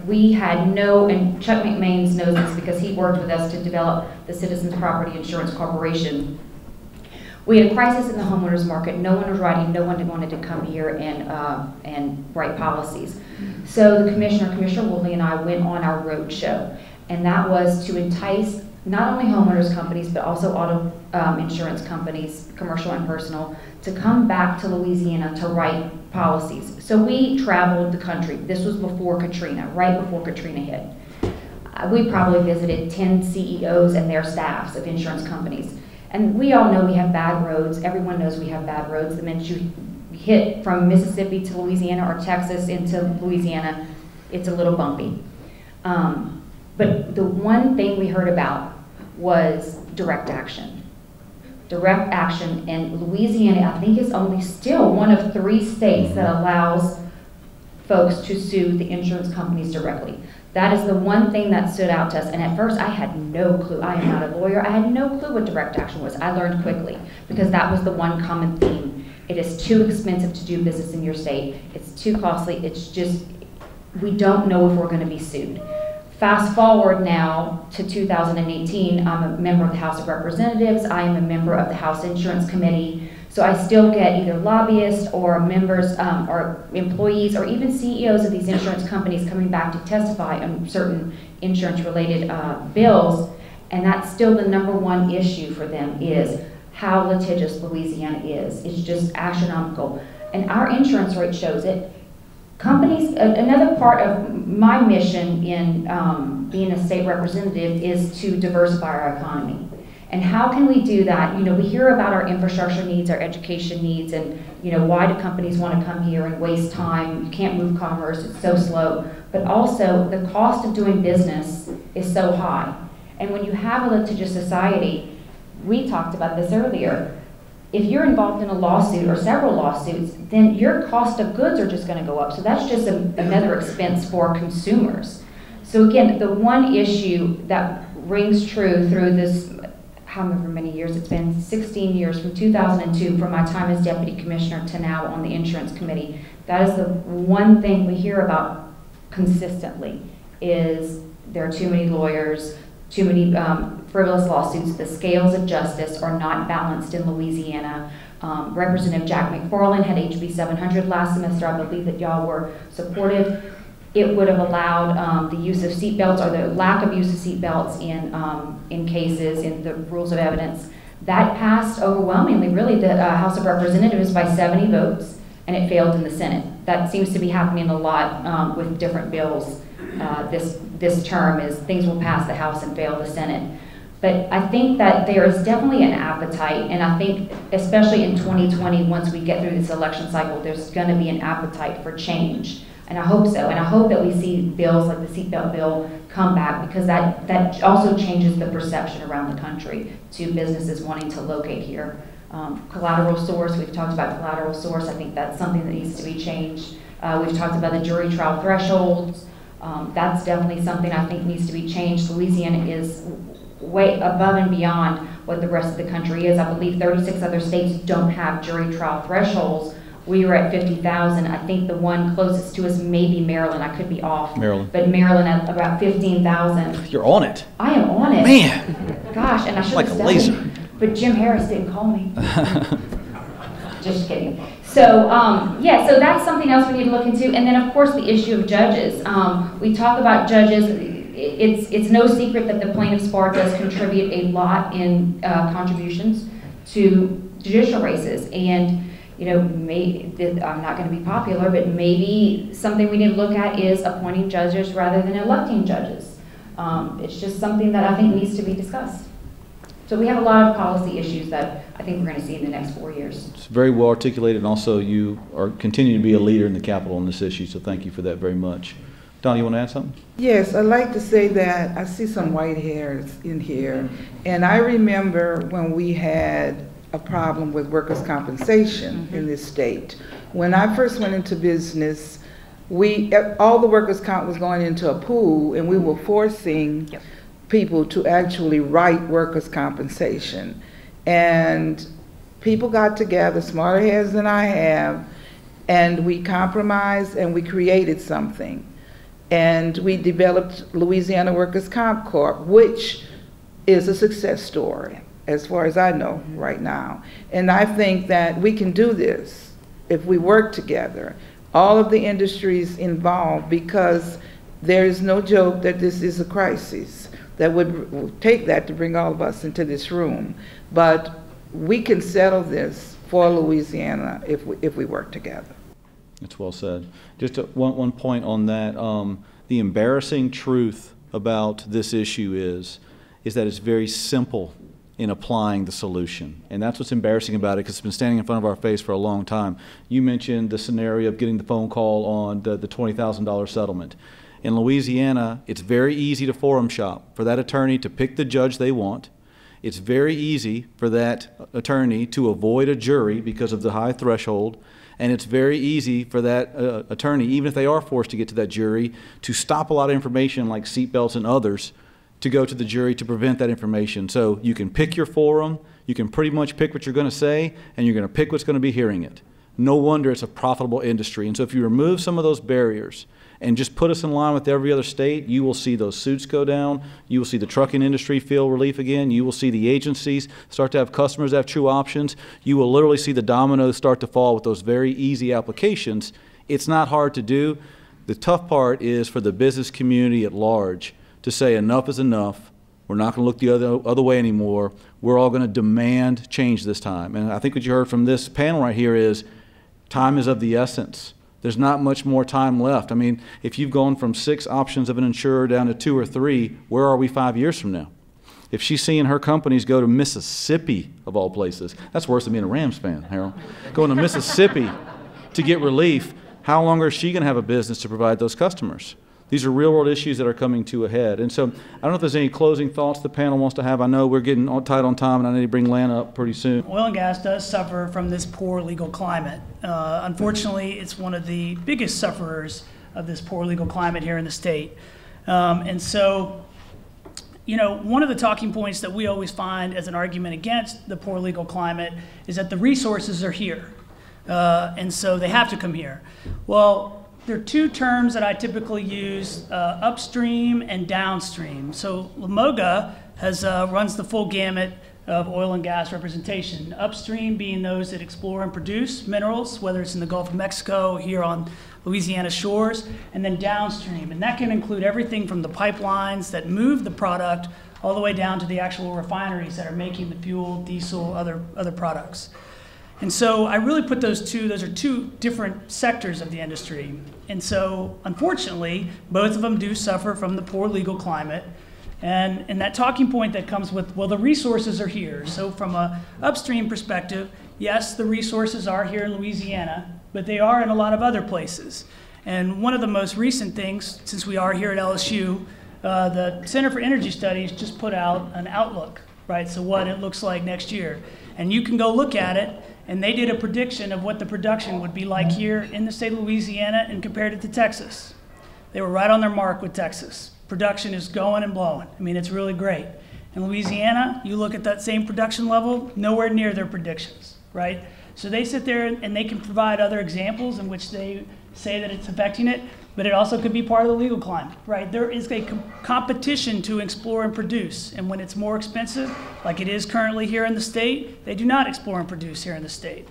We had no, and Chuck McMains knows this because he worked with us to develop the Citizens Property Insurance Corporation. We had a crisis in the homeowners market. No one was writing. No one wanted to come here and write policies. So the Commissioner Woodley, and I went on our road show, and that was to entice not only homeowners companies but also auto insurance companies, commercial and personal, to come back to Louisiana to write policies. So we traveled the country. This was before Katrina, right before Katrina hit. We probably visited 10 CEOs and their staffs of insurance companies. And we all know we have bad roads. Everyone knows we have bad roads. The minute you hit from Mississippi to Louisiana or Texas into Louisiana, it's a little bumpy. But the one thing we heard about was direct action. Direct action, and Louisiana, I think, is only still one of 3 states that allows folks to sue the insurance companies directly. That is the one thing that stood out to us, and at first I had no clue. I am not a lawyer. I had no clue what direct action was. I learned quickly because that was the one common theme. It is too expensive to do business in your state. It's too costly. It's just, we don't know if we're going to be sued. Fast forward now to 2018, I'm a member of the House of Representatives. I am a member of the House Insurance Committee. So I still get either lobbyists or members or employees or even CEOs of these insurance companies coming back to testify on certain insurance-related bills, and that's still the #1 issue for them is how litigious Louisiana is. It's just astronomical, and our insurance rate shows it. Companies, another part of my mission in being a state representative is to diversify our economy. And how can we do that? We hear about our infrastructure needs, our education needs, and why do companies want to come here and waste time? You can't move commerce, it's so slow. But also, the cost of doing business is so high. And when you have a litigious society, we talked about this earlier, if you're involved in a lawsuit or several lawsuits, then your cost of goods are just going to go up. So that's just another expense for consumers. So again, the one issue that rings true through this, however many years it's been, 16 years from 2002, from my time as Deputy Commissioner to now on the Insurance Committee, that is the one thing we hear about consistently, is there are too many lawyers, too many frivolous lawsuits, the scales of justice are not balanced in Louisiana. Representative Jack McFarland had HB 700 last semester. I believe that y'all were supportive. It would have allowed the use of seatbelts or the lack of use of seatbelts in cases, in the rules of evidence. That passed overwhelmingly, really, the House of Representatives by 70 votes, and it failed in the Senate. That seems to be happening a lot with different bills this term, is things will pass the House and fail the Senate. But I think that there is definitely an appetite, and I think especially in 2020, once we get through this election cycle, there's going to be an appetite for change. And I hope so, and I hope that we see bills like the seatbelt bill come back, because that also changes the perception around the country to businesses wanting to locate here. Collateral source, we've talked about collateral source. I think that's something that needs to be changed. We've talked about the jury trial thresholds. That's definitely something I think needs to be changed. Louisiana is way above and beyond what the rest of the country is. I believe 36 other states don't have jury trial thresholds. We were at 50,000. I think the one closest to us may be Maryland. I could be off. Maryland. But Maryland at about 15,000. You're on it. I am on it. Man. Gosh, and I should like have a laser. But Jim Harris didn't call me. Just kidding. So, yeah, so that's something else we need to look into. And then, of course, the issue of judges. We talk about judges. It's no secret that the plaintiff's bar does contribute a lot in contributions to judicial races. And, you know, I'm not going to be popular, but maybe something we need to look at is appointing judges rather than electing judges. It's just something that I think needs to be discussed. So we have a lot of policy issues that I think we're going to see in the next 4 years. It's very well articulated, and also you are continuing to be a leader in the Capitol on this issue, so thank you for that very much. Donna, you want to add something? Yes, I'd like to say that I see some white hairs in here, and I remember when we had a problem with workers' compensation in this state. When I first went into business, all the workers' comp was going into a pool, and we were forcing people to actually write workers' compensation. And people got together, smarter heads than I have, and we compromised and we created something. And we developed Louisiana Workers' Comp Corp, which is a success story, as far as I know right now. And I think that we can do this if we work together, all of the industries involved, because there is no joke that this is a crisis. That would take that to bring all of us into this room. But we can settle this for Louisiana if we work together. That's well said. Just one point on that. The embarrassing truth about this issue is that it's very simple in applying the solution. And that's what's embarrassing about it, because it's been standing in front of our face for a long time. You mentioned the scenario of getting the phone call on the $20,000 settlement. In Louisiana, it's very easy to forum shop for that attorney to pick the judge they want. It's very easy for that attorney to avoid a jury because of the high threshold. And it's very easy for that attorney, even if they are forced to get to that jury, to stop a lot of information like seatbelts and others to go to the jury to prevent that information. So you can pick your forum, you can pretty much pick what you're going to say, and you're going to pick what's going to be hearing it. No wonder it's a profitable industry. And so if you remove some of those barriers and just put us in line with every other state, you will see those suits go down. You will see the trucking industry feel relief again. You will see the agencies start to have customers that have true options. You will literally see the dominoes start to fall with those very easy applications. It's not hard to do. The tough part is for the business community at large to say enough is enough. We're not going to look the other way anymore. We're all going to demand change this time. And I think what you heard from this panel right here is time is of the essence. There's not much more time left. I mean, if you've gone from 6 options of an insurer down to 2 or 3, where are we 5 years from now? If she's seeing her companies go to Mississippi, of all places, that's worse than being a Rams fan, Harold. Going to Mississippi to get relief, how long is she going to have a business to provide those customers? These are real-world issues that are coming to a head. And so I don't know if there's any closing thoughts the panel wants to have. I know we're getting tight on time, and I need to bring Lana up pretty soon. Oil and gas does suffer from this poor legal climate. Unfortunately, it's one of the biggest sufferers of this poor legal climate here in the state. And so, you know, one of the talking points that we always find as an argument against the poor legal climate is that the resources are here. And so they have to come here. Well, there are 2 terms that I typically use, upstream and downstream. So LaMoga runs the full gamut of oil and gas representation. Upstream being those that explore and produce minerals, whether it's in the Gulf of Mexico, here on Louisiana shores, and then downstream. And that can include everything from the pipelines that move the product all the way down to the actual refineries that are making the fuel, diesel, other products. And so I really put those are 2 different sectors of the industry. And so, unfortunately, both of them do suffer from the poor legal climate. And that talking point that comes with, well, the resources are here. So from an upstream perspective, yes, the resources are here in Louisiana, but they are in a lot of other places. And one of the most recent things, since we are here at LSU, the Center for Energy Studies just put out an outlook, right? So what it looks like next year. And you can go look at it, and they did a prediction of what the production would be like here in the state of Louisiana and compared it to Texas. They were right on their mark with Texas. Production is going and blowing. I mean, it's really great. In Louisiana, you look at that same production level, nowhere near their predictions, right? So they sit there and they can provide other examples in which they say that it's affecting it, but it also could be part of the legal climate, right? There is a competition to explore and produce, and when it's more expensive, like it is currently here in the state, they do not explore and produce here in the state.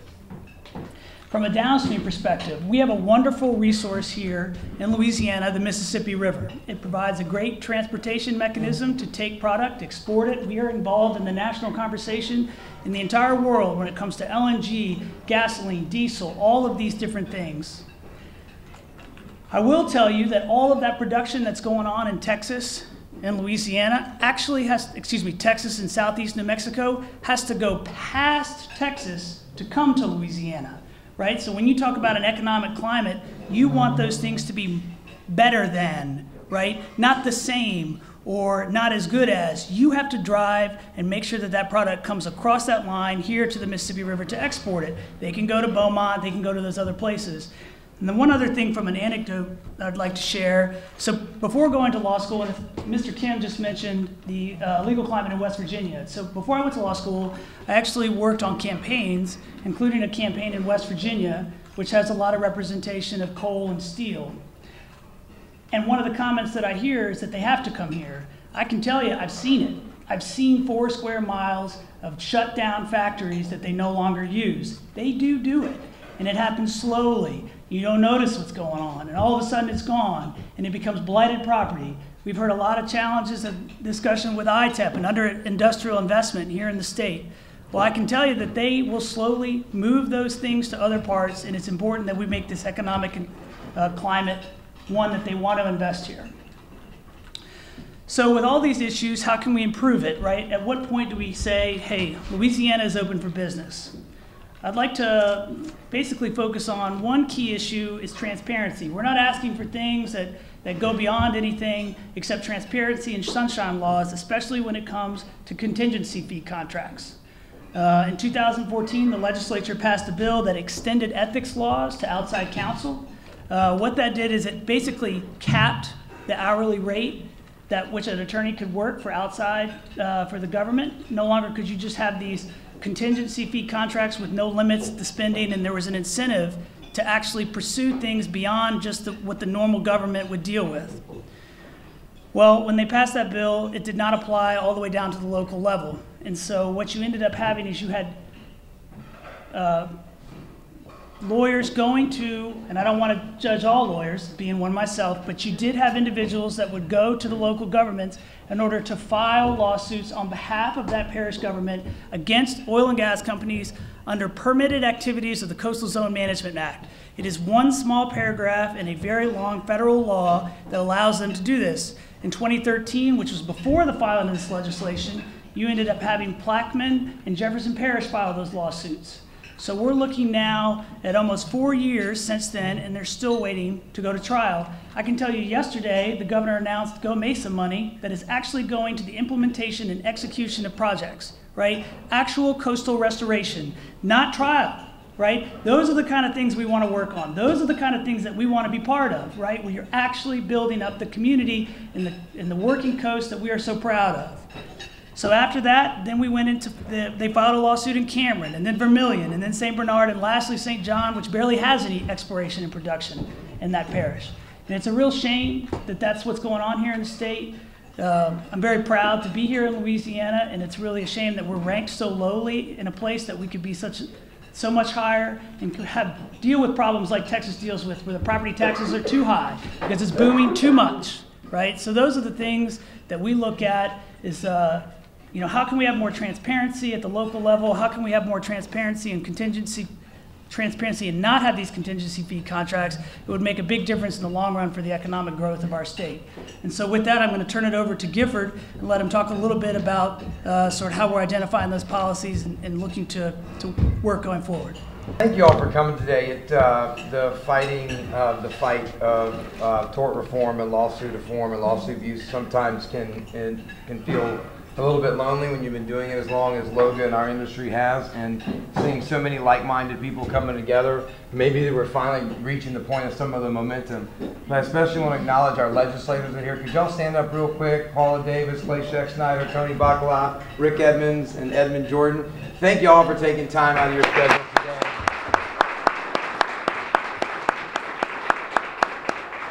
From a downstream perspective, we have a wonderful resource here in Louisiana, the Mississippi River. It provides a great transportation mechanism to take product, export it. We are involved in the national conversation in the entire world when it comes to LNG, gasoline, diesel, all of these different things. I will tell you that all of that production that's going on in Texas and Louisiana actually has, Texas and southeast New Mexico has to go past Texas to come to Louisiana. Right? So when you talk about an economic climate, you want those things to be better than, right? Not the same or not as good as. You have to drive and make sure that that product comes across that line here to the Mississippi River to export it. They can go to Beaumont, they can go to those other places. And then one other thing from an anecdote I'd like to share. So before going to law school, and Mr. Kim just mentioned the legal climate in West Virginia. So before I went to law school, I actually worked on campaigns, including a campaign in West Virginia, which has a lot of representation of coal and steel. And one of the comments that I hear is that they have to come here. I can tell you, I've seen it. I've seen 4 square miles of shut down factories that they no longer use. They do it. And it happens slowly. You don't notice what's going on, and all of a sudden it's gone, and it becomes blighted property. We've heard a lot of challenges of discussion with ITEP and under industrial investment here in the state. Well, I can tell you that they will slowly move those things to other parts, and it's important that we make this economic climate one that they want to invest here. So with all these issues, how can we improve it, right? At what point do we say, hey, Louisiana is open for business? I'd like to basically focus on one key issue is transparency. We're not asking for things that go beyond anything except transparency and sunshine laws, especially when it comes to contingency fee contracts. In 2014, the legislature passed a bill that extended ethics laws to outside counsel. What that did is it basically capped the hourly rate that which an attorney could work for outside for the government. No longer could you just have these contingency fee contracts with no limits to spending, and there was an incentive to actually pursue things beyond just what the normal government would deal with. Well, when they passed that bill, it did not apply all the way down to the local level. And so what you ended up having is you had lawyers going to, and I don't want to judge all lawyers, being one myself, but you did have individuals that would go to the local governments in order to file lawsuits on behalf of that parish government against oil and gas companies under permitted activities of the Coastal Zone Management Act. It is one small paragraph in a very long federal law that allows them to do this. In 2013, which was before the filing of this legislation, you ended up having Plaquemine and Jefferson Parish file those lawsuits. So we're looking now at almost 4 years since then, and they're still waiting to go to trial. I can tell you yesterday, the governor announced Go Mesa money that is actually going to the implementation and execution of projects, right? Actual coastal restoration, not trial, right? Those are the kind of things we want to work on. Those are the kind of things that we want to be part of, right? Where you're actually building up the community in the working coast that we are so proud of. So after that, then we went into, they filed a lawsuit in Cameron, and then Vermilion, and then St. Bernard, and lastly St. John, which barely has any exploration and production in that parish. And it's a real shame that that's what's going on here in the state. I'm very proud to be here in Louisiana, and it's really a shame that we're ranked so lowly in a place that we could be so much higher and could deal with problems like Texas deals with, where the property taxes are too high because it's booming too much, right? So those are the things that we look at is, how can we have more transparency at the local level? How can we have more transparency and transparency and not have these contingency fee contracts? It would make a big difference in the long run for the economic growth of our state. And so with that, I'm going to turn it over to Gifford and let him talk a little bit about sort of how we're identifying those policies and looking to work going forward. Thank you all for coming today. The fight of tort reform and lawsuit reform and lawsuit abuse sometimes can feel a little bit lonely when you've been doing it as long as Loga and our industry has, and seeing so many like-minded people coming together. Maybe we're finally reaching the point of some of the momentum. But I especially want to acknowledge our legislators that are here. Could y'all stand up real quick? Paula Davis, Clay Scheck-Snyder, Tony Bacala, Rick Edmonds, and Edmund Jordan. Thank you all for taking time out of your schedule today.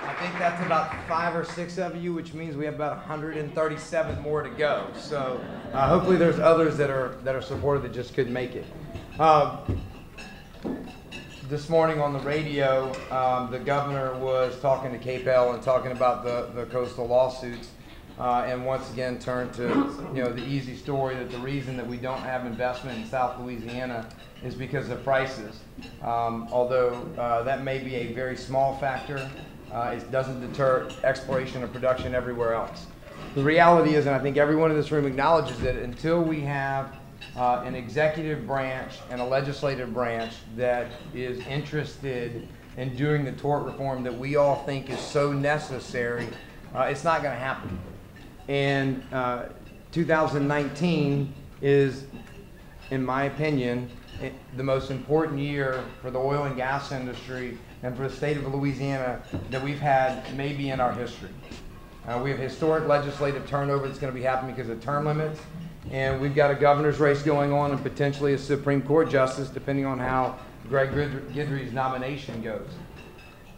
I think that's about 5 or 6 of you, which means we have about 137 more to go. So hopefully there's others that are supportive that just couldn't make it. This morning on the radio, the governor was talking to KPEL and talking about the coastal lawsuits, and once again turned to the easy story that the reason that we don't have investment in South Louisiana is because of prices. Although that may be a very small factor, it doesn't deter exploration and production everywhere else. The reality is, and I think everyone in this room acknowledges that until we have an executive branch and a legislative branch that is interested in doing the tort reform that we all think is so necessary, it's not going to happen. And 2019 is, in my opinion, the most important year for the oil and gas industry and for the state of Louisiana that we've had maybe in our history. We have historic legislative turnover that's going to be happening because of term limits, and we've got a governor's race going on and potentially a Supreme Court justice depending on how Greg Guidry's nomination goes.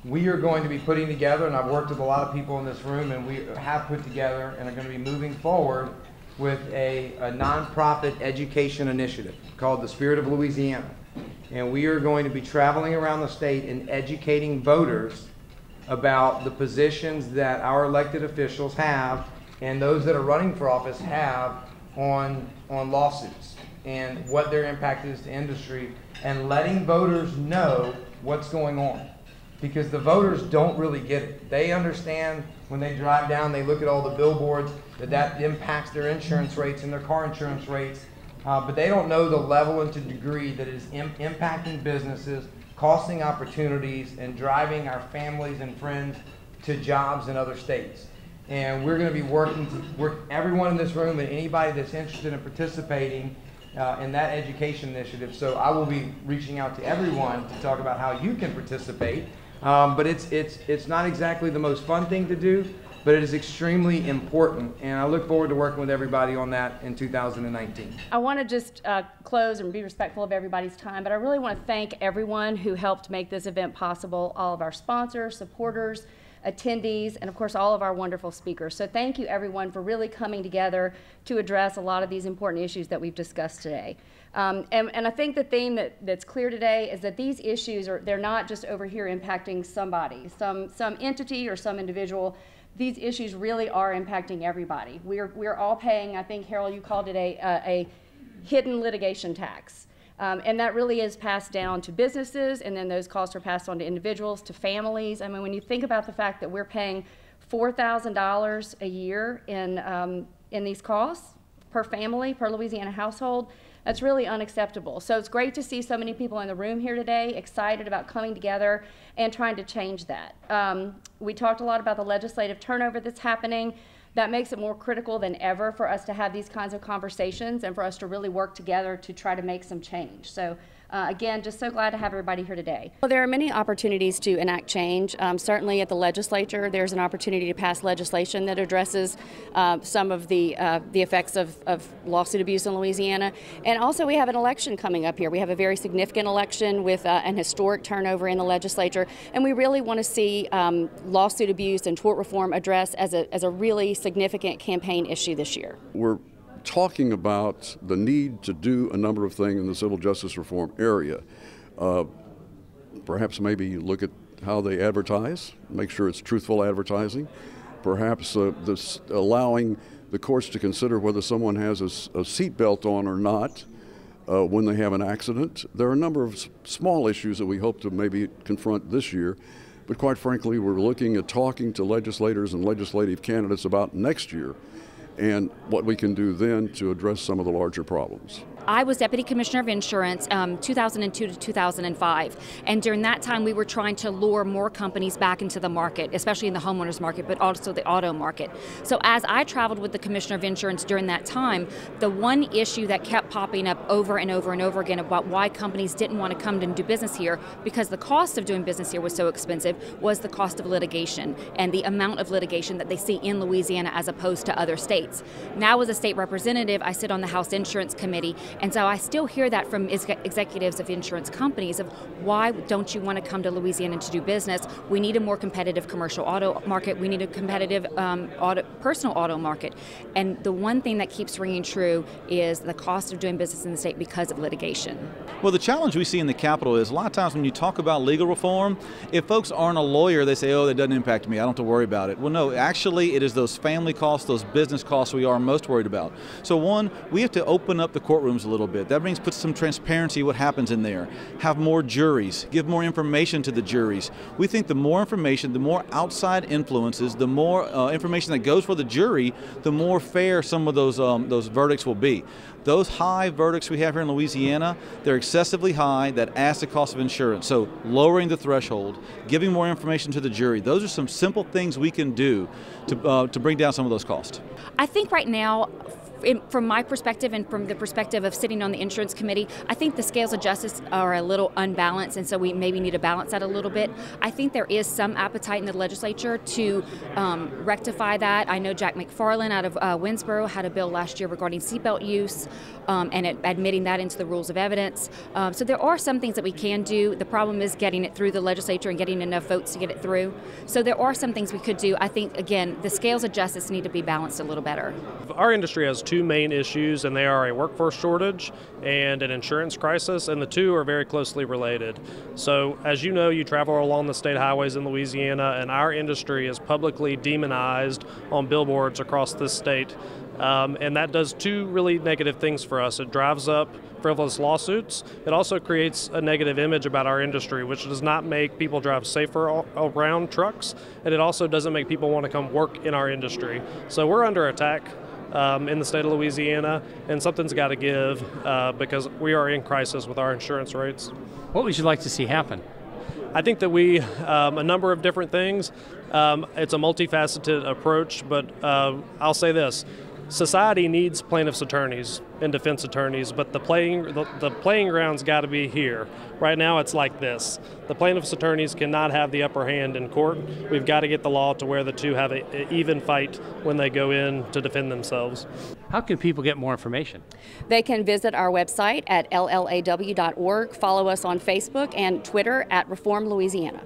We are going to be putting together, and I've worked with a lot of people in this room, and we have put together and are going to be moving forward with a nonprofit education initiative called the Spirit of Louisiana. And we are going to be traveling around the state and educating voters about the positions that our elected officials have and those that are running for office have on lawsuits and what their impact is to industry, and letting voters know what's going on. Because the voters don't really get it. They understand when they drive down, they look at all the billboards, that impacts their insurance rates and their car insurance rates, but they don't know the level and to degree that it is impacting businesses, costing opportunities, and driving our families and friends to jobs in other states. And we're going to be working everyone in this room and anybody that's interested in participating in that education initiative. So I will be reaching out to everyone to talk about how you can participate. But it's not exactly the most fun thing to do, but it is extremely important, and I look forward to working with everybody on that in 2019. I want to just close and be respectful of everybody's time, but I really want to thank everyone who helped make this event possible, all of our sponsors, supporters, attendees, and of course all of our wonderful speakers. So thank you everyone for really coming together to address a lot of these important issues that we've discussed today. And I think the theme that's clear today is that these issues they're not just over here impacting somebody, some entity or some individual. These issues really are impacting everybody. We're all paying, I think Harold, you called it a hidden litigation tax. And that really is passed down to businesses, and then those costs are passed on to individuals, to families. I mean, when you think about the fact that we're paying $4,000 a year in these costs per family, per Louisiana household, that's really unacceptable. So it's great to see so many people in the room here today excited about coming together and trying to change that. We talked a lot about the legislative turnover that's happening. That makes it more critical than ever for us to have these kinds of conversations and for us to really work together to try to make some change. So again, just so glad to have everybody here today. Well, there are many opportunities to enact change. Certainly at the legislature, there's an opportunity to pass legislation that addresses some of the effects of lawsuit abuse in Louisiana. And also we have an election coming up here. We have a very significant election with an historic turnover in the legislature, and we really want to see lawsuit abuse and tort reform addressed as a really significant campaign issue this year. We're talking about the need to do a number of things in the civil justice reform area. Perhaps maybe look at how they advertise, make sure it's truthful advertising. Perhaps allowing the courts to consider whether someone has a seatbelt on or not when they have an accident. There are a number of small issues that we hope to maybe confront this year, but quite frankly, we're looking at talking to legislators and legislative candidates about next year and what we can do then to address some of the larger problems. I was Deputy Commissioner of Insurance 2002 to 2005, and during that time we were trying to lure more companies back into the market, especially in the homeowners market, but also the auto market. So as I traveled with the Commissioner of Insurance during that time, the one issue that kept popping up over and over and over again about why companies didn't want to come and do business here, because the cost of doing business here was so expensive, was the cost of litigation and the amount of litigation that they see in Louisiana as opposed to other states. Now as a state representative, I sit on the House Insurance Committee, and so I still hear that from executives of insurance companies of why don't you want to come to Louisiana to do business? We need a more competitive commercial auto market. We need a competitive personal auto market. And the one thing that keeps ringing true is the cost of doing business in the state because of litigation. Well, the challenge we see in the Capitol is a lot of times when you talk about legal reform, if folks aren't a lawyer, they say, oh, that doesn't impact me, I don't have to worry about it. Well, no, actually it is those family costs, those business costs we are most worried about. So one, we have to open up the courtrooms a little bit. That means put some transparency what happens in there. Have more juries, give more information to the juries. We think the more information, the more outside influences, the more information that goes for the jury, the more fair some of those verdicts will be. Those high verdicts we have here in Louisiana, they're excessively high, that adds the cost of insurance. So lowering the threshold, giving more information to the jury, those are some simple things we can do to bring down some of those costs. I think right now, from my perspective and from the perspective of sitting on the insurance committee, I think the scales of justice are a little unbalanced, and so we maybe need to balance that a little bit. I think there is some appetite in the legislature to rectify that. I know Jack McFarland out of Winsboro had a bill last year regarding seatbelt use and admitting that into the rules of evidence. So there are some things that we can do. The problem is getting it through the legislature and getting enough votes to get it through. So there are some things we could do. I think, again, the scales of justice need to be balanced a little better. Our industry has two main issues, and they are a workforce shortage and an insurance crisis, and the two are very closely related. So as you know, you travel along the state highways in Louisiana, and our industry is publicly demonized on billboards across this state. And that does two really negative things for us. It drives up frivolous lawsuits. It also creates a negative image about our industry, which does not make people drive safer around trucks, and it also doesn't make people want to come work in our industry. So we're under attack in the state of Louisiana, and something's got to give because we are in crisis with our insurance rates. What would you like to see happen? I think that a number of different things. It's a multifaceted approach, but I'll say this. Society needs plaintiffs' attorneys and defense attorneys, but the playing ground's got to be here. Right now it's like this. The plaintiffs' attorneys cannot have the upper hand in court. We've got to get the law to where the two have an even fight when they go in to defend themselves. How can people get more information? They can visit our website at llaw.org, follow us on Facebook and Twitter at Reform Louisiana.